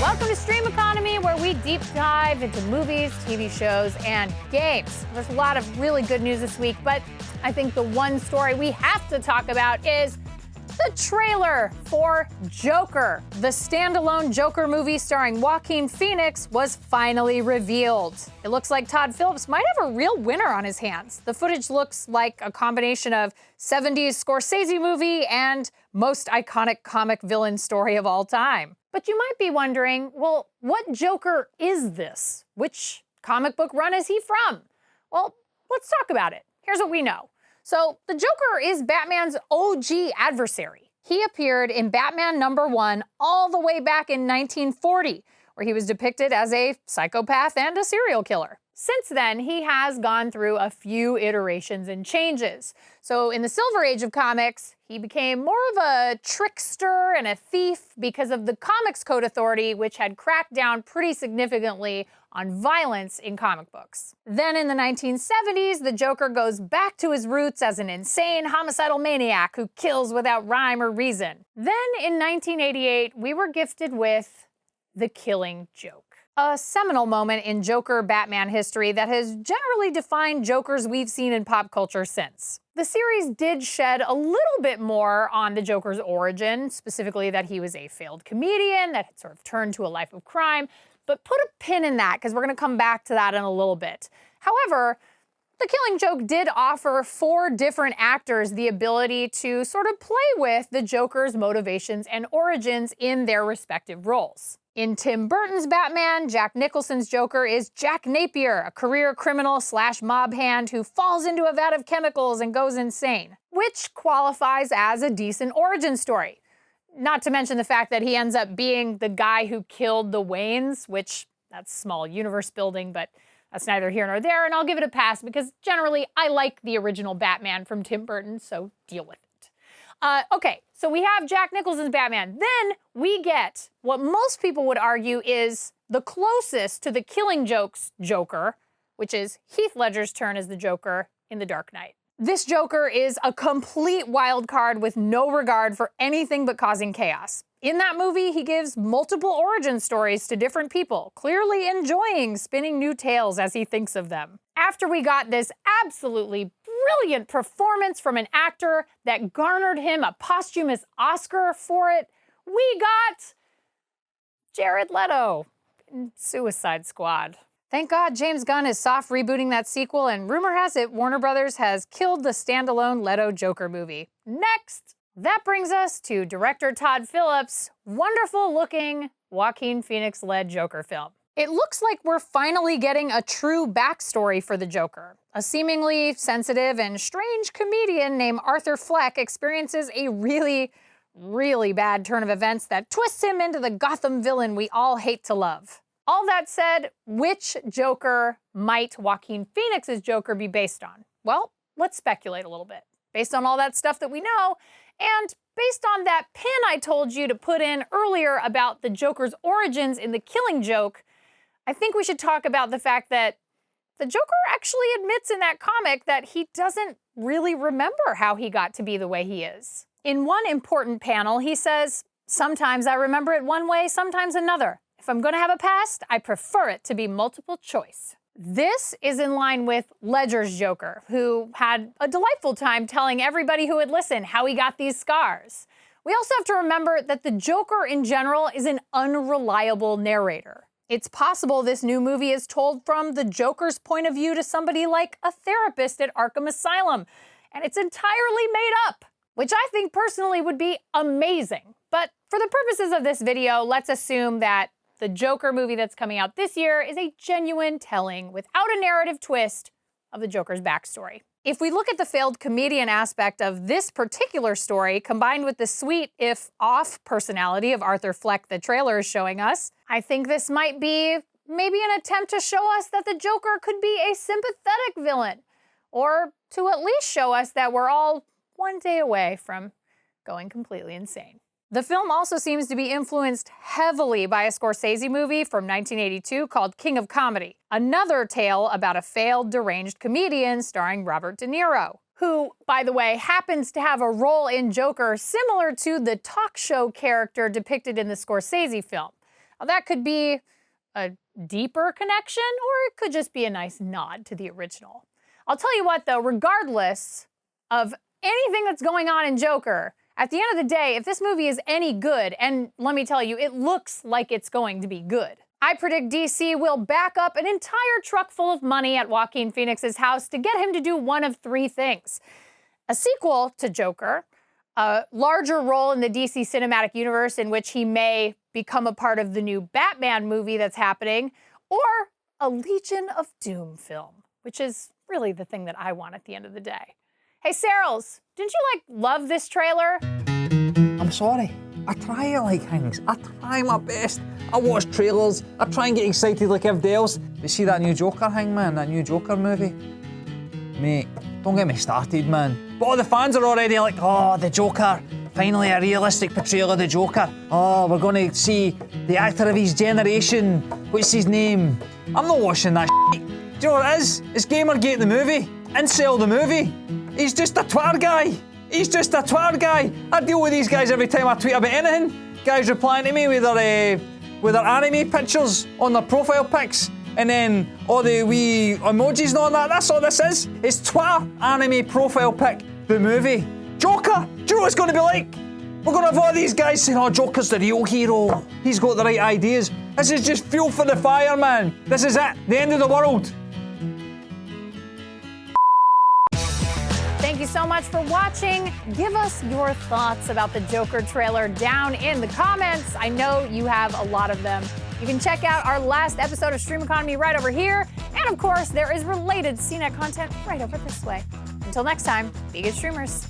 Welcome to Stream Economy, where we deep dive into movies, TV shows, and games. There's a lot of really good news this week, but I think the one story we have to talk about is the trailer for Joker. The standalone Joker movie starring Joaquin Phoenix was finally revealed. It looks like Todd Phillips might have a real winner on his hands. The footage looks like a combination of 70s Scorsese movie and most iconic comic villain story of all time. But you might be wondering, well, what Joker is this? Which comic book run is he from? Well, let's talk about it. Here's what we know. So the Joker is Batman's OG adversary. He appeared in Batman #1 all the way back in 1940, where he was depicted as a psychopath and a serial killer. Since then, he has gone through a few iterations and changes. So in the Silver Age of comics, he became more of a trickster and a thief because of the Comics Code Authority, which had cracked down pretty significantly on violence in comic books. Then in the 1970s, the Joker goes back to his roots as an insane homicidal maniac who kills without rhyme or reason. Then in 1988, we were gifted with The Killing Joke, a seminal moment in Joker Batman history that has generally defined Jokers we've seen in pop culture since. The series did shed a little bit more on the Joker's origin, specifically that he was a failed comedian that had sort of turned to a life of crime, but put a pin in that because we're going to come back to that in a little bit. However, The Killing Joke did offer 4 different actors the ability to sort of play with the Joker's motivations and origins in their respective roles. In Tim Burton's Batman, Jack Nicholson's Joker is Jack Napier, a career criminal / mob hand who falls into a vat of chemicals and goes insane, which qualifies as a decent origin story. Not to mention the fact that he ends up being the guy who killed the Waynes, which that's small universe building, but that's neither here nor there, and I'll give it a pass because generally I like the original Batman from Tim Burton, so deal with it. Okay, so we have Jack Nicholson's Batman. Then we get what most people would argue is the closest to the Killing Joke's Joker, which is Heath Ledger's turn as the Joker in The Dark Knight. This Joker is a complete wild card with no regard for anything but causing chaos. In that movie, he gives multiple origin stories to different people, clearly enjoying spinning new tales as he thinks of them. After we got this absolutely brilliant performance from an actor that garnered him a posthumous Oscar for it, we got Jared Leto in Suicide Squad. Thank God James Gunn is soft rebooting that sequel, and rumor has it Warner Brothers has killed the standalone Leto Joker movie. Next! That brings us to director Todd Phillips' wonderful-looking Joaquin Phoenix-led Joker film. It looks like we're finally getting a true backstory for the Joker. A seemingly sensitive and strange comedian named Arthur Fleck experiences a really bad turn of events that twists him into the Gotham villain we all hate to love. All that said, which Joker might Joaquin Phoenix's Joker be based on? Well, let's speculate a little bit. Based on all that stuff that we know, and based on that pin I told you to put in earlier about the Joker's origins in The Killing Joke, I think we should talk about the fact that the Joker actually admits in that comic that he doesn't really remember how he got to be the way he is. In one important panel, he says, "Sometimes I remember it one way, sometimes another. If I'm going to have a past, I prefer it to be multiple choice." This is in line with Ledger's Joker, who had a delightful time telling everybody who would listen how he got these scars. We also have to remember that the Joker in general is an unreliable narrator. It's possible this new movie is told from the Joker's point of view to somebody like a therapist at Arkham Asylum, and it's entirely made up, which I think personally would be amazing. But for the purposes of this video, let's assume that the Joker movie that's coming out this year is a genuine telling, without a narrative twist, of the Joker's backstory. If we look at the failed comedian aspect of this particular story, combined with the sweet, if off, personality of Arthur Fleck the trailer is showing us, I think this might be maybe an attempt to show us that the Joker could be a sympathetic villain, or to at least show us that we're all one day away from going completely insane. The film also seems to be influenced heavily by a Scorsese movie from 1982 called King of Comedy, another tale about a failed deranged comedian starring Robert De Niro, who, by the way, happens to have a role in Joker similar to the talk show character depicted in the Scorsese film. Now, that could be a deeper connection, or it could just be a nice nod to the original. I'll tell you what, though, regardless of anything that's going on in Joker, at the end of the day, if this movie is any good, and let me tell you, it looks like it's going to be good, I predict DC will back up an entire truck full of money at Joaquin Phoenix's house to get him to do one of three things: a sequel to Joker, a larger role in the DC cinematic universe in which he may become a part of the new Batman movie that's happening, or a Legion of Doom film, which is really the thing that I want at the end of the day. Hey, Sarles, didn't you, love this trailer? I'm sorry. I try to like things. I try my best. I watch trailers. I try and get excited like everybody else. You see that new Joker thing, man? That new Joker movie? Mate, don't get me started, man. But all the fans are already like, oh, the Joker. Finally a realistic portrayal of the Joker. Oh, we're going to see the actor of his generation. What's his name? I'm not watching that shit. Do you know what it is? It's Gamergate the movie. Incel the movie. He's just a twat guy. He's just a twat guy. I deal with these guys every time I tweet about anything. Guys replying to me with their anime pictures on their profile pics, and then all the wee emojis and all that. That's all this is. It's Twitter anime profile pic, the movie. Joker, do you know what it's going to be like? We're going to have all these guys saying, oh, Joker's the real hero. He's got the right ideas. This is just fuel for the fire, man. This is it. The end of the world. Thank you so much for watching. Give us your thoughts about the Joker trailer down in the comments. I know you have a lot of them. You can check out our last episode of Stream Economy right over here. And of course, there is related CNET content right over this way. Until next time, be good streamers.